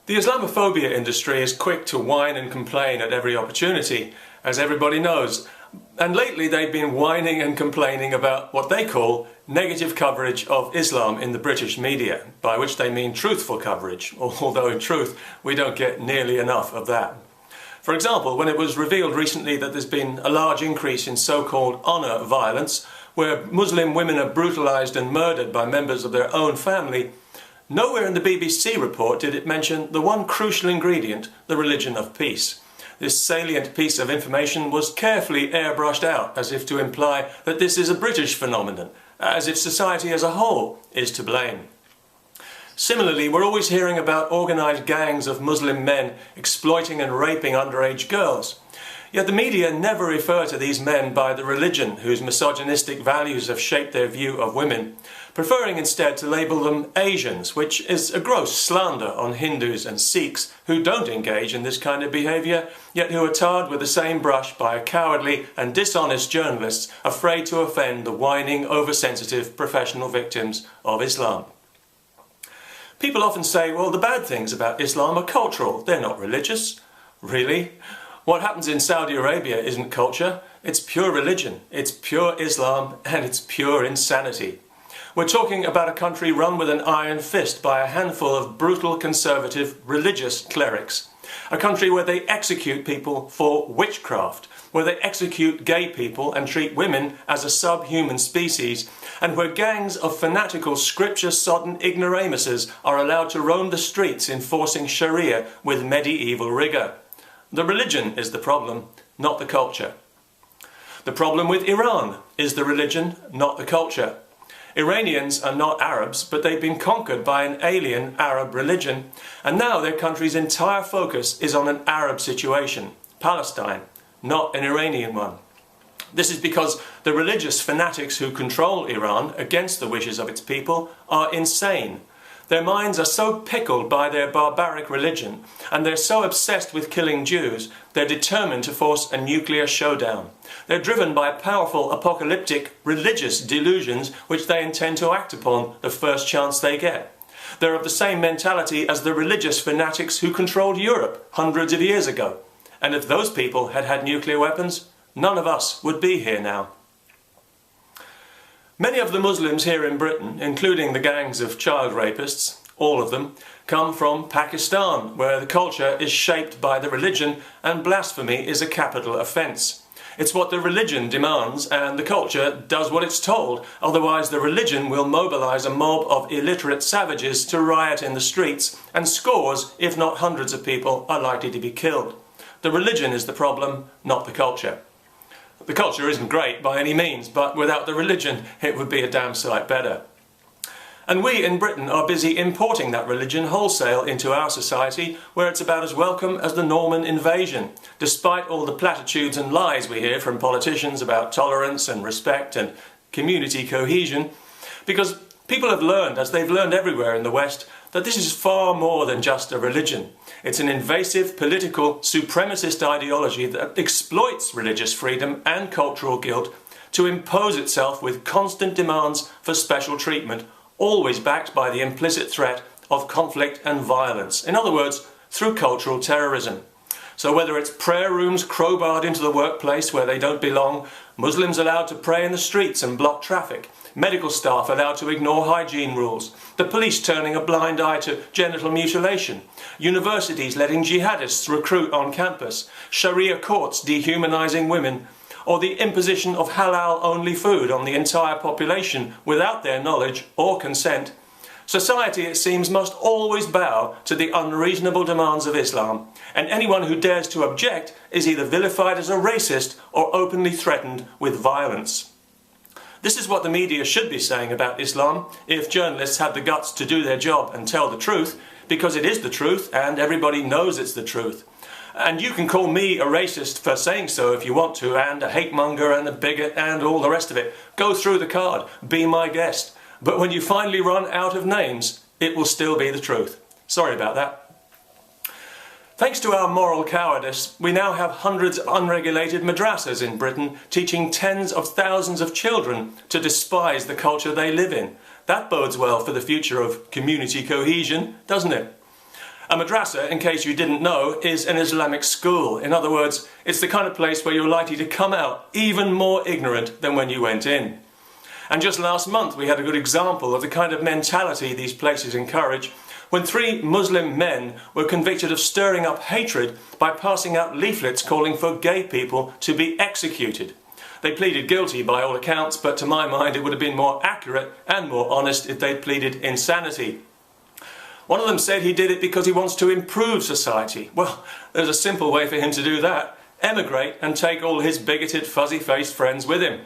The Islamophobia industry is quick to whine and complain at every opportunity, as everybody knows, and lately they've been whining and complaining about what they call negative coverage of Islam in the British media, by which they mean truthful coverage, although in truth we don't get nearly enough of that. For example, when it was revealed recently that there's been a large increase in so-called honour violence, where Muslim women are brutalised and murdered by members of their own family, nowhere in the BBC report did it mention the one crucial ingredient, the religion of peace. This salient piece of information was carefully airbrushed out, as if to imply that this is a British phenomenon, as if society as a whole is to blame. Similarly, we're always hearing about organised gangs of Muslim men exploiting and raping underage girls. Yet the media never refer to these men by the religion whose misogynistic values have shaped their view of women, preferring instead to label them Asians, which is a gross slander on Hindus and Sikhs who don't engage in this kind of behaviour, yet who are tarred with the same brush by cowardly and dishonest journalists afraid to offend the whining, oversensitive professional victims of Islam. People often say, well, the bad things about Islam are cultural, they're not religious. Really? What happens in Saudi Arabia isn't culture, it's pure religion, it's pure Islam, and it's pure insanity. We're talking about a country run with an iron fist by a handful of brutal, conservative, religious clerics. A country where they execute people for witchcraft, where they execute gay people and treat women as a subhuman species, and where gangs of fanatical, scripture-sodden ignoramuses are allowed to roam the streets enforcing Sharia with medieval rigour. The religion is the problem, not the culture. The problem with Iran is the religion, not the culture. Iranians are not Arabs, but they've been conquered by an alien Arab religion, and now their country's entire focus is on an Arab situation, Palestine, not an Iranian one. This is because the religious fanatics who control Iran, against the wishes of its people, are insane. Their minds are so pickled by their barbaric religion, and they're so obsessed with killing Jews, they're determined to force a nuclear showdown. They're driven by powerful apocalyptic religious delusions which they intend to act upon the first chance they get. They're of the same mentality as the religious fanatics who controlled Europe hundreds of years ago. And if those people had had nuclear weapons, none of us would be here now. Many of the Muslims here in Britain, including the gangs of child rapists, all of them, come from Pakistan, where the culture is shaped by the religion and blasphemy is a capital offence. It's what the religion demands and the culture does what it's told, otherwise the religion will mobilise a mob of illiterate savages to riot in the streets, and scores, if not hundreds of people, are likely to be killed. The religion is the problem, not the culture. The culture isn't great by any means, but without the religion it would be a damn sight better. And we in Britain are busy importing that religion wholesale into our society, where it's about as welcome as the Norman invasion, despite all the platitudes and lies we hear from politicians about tolerance and respect and community cohesion, because people have learned, as they've learned everywhere in the West, that this is far more than just a religion. It's an invasive, political, supremacist ideology that exploits religious freedom and cultural guilt to impose itself with constant demands for special treatment, always backed by the implicit threat of conflict and violence. In other words, through cultural terrorism. So whether it's prayer rooms crowbarred into the workplace where they don't belong, Muslims allowed to pray in the streets and block traffic, medical staff allowed to ignore hygiene rules, the police turning a blind eye to genital mutilation, universities letting jihadists recruit on campus, Sharia courts dehumanising women, or the imposition of halal-only food on the entire population without their knowledge or consent, society, it seems, must always bow to the unreasonable demands of Islam, and anyone who dares to object is either vilified as a racist or openly threatened with violence. This is what the media should be saying about Islam if journalists had the guts to do their job and tell the truth, because it is the truth and everybody knows it's the truth. And you can call me a racist for saying so if you want to, and a hate monger and a bigot and all the rest of it. Go through the card, be my guest. But when you finally run out of names, it will still be the truth. Sorry about that. Thanks to our moral cowardice, we now have hundreds of unregulated madrasas in Britain teaching tens of thousands of children to despise the culture they live in. That bodes well for the future of community cohesion, doesn't it? A madrasa, in case you didn't know, is an Islamic school. In other words, it's the kind of place where you're likely to come out even more ignorant than when you went in. And just last month we had a good example of the kind of mentality these places encourage when 3 Muslim men were convicted of stirring up hatred by passing out leaflets calling for gay people to be executed. They pleaded guilty by all accounts, but to my mind it would have been more accurate and more honest if they'd pleaded insanity. One of them said he did it because he wants to improve society. Well, there's a simple way for him to do that. Emigrate and take all his bigoted, fuzzy-faced friends with him.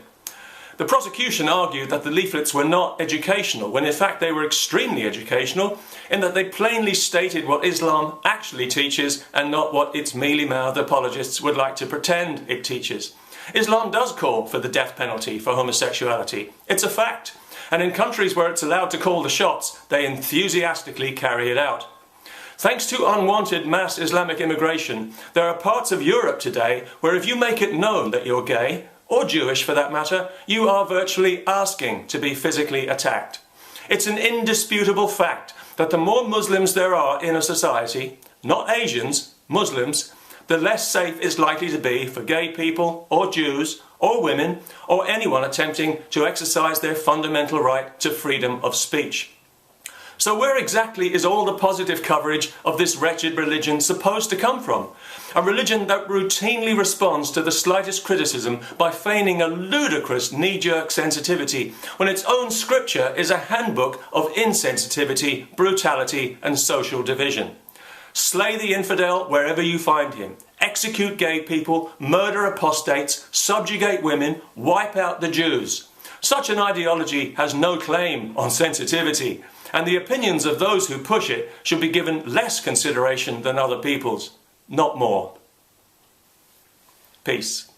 The prosecution argued that the leaflets were not educational, when in fact they were extremely educational, in that they plainly stated what Islam actually teaches and not what its mealy-mouthed apologists would like to pretend it teaches. Islam does call for the death penalty for homosexuality. It's a fact. And in countries where it's allowed to call the shots, they enthusiastically carry it out. Thanks to unwanted mass Islamic immigration, there are parts of Europe today where if you make it known that you're gay, or Jewish for that matter, you are virtually asking to be physically attacked. It's an indisputable fact that the more Muslims there are in a society, not Asians, Muslims, the less safe it's likely to be for gay people, or Jews, or women, or anyone attempting to exercise their fundamental right to freedom of speech. So where exactly is all the positive coverage of this wretched religion supposed to come from? A religion that routinely responds to the slightest criticism by feigning a ludicrous knee-jerk sensitivity, when its own scripture is a handbook of insensitivity, brutality, and social division. Slay the infidel wherever you find him. Execute gay people, murder apostates, subjugate women, wipe out the Jews. Such an ideology has no claim on sensitivity, and the opinions of those who push it should be given less consideration than other people's, not more. Peace.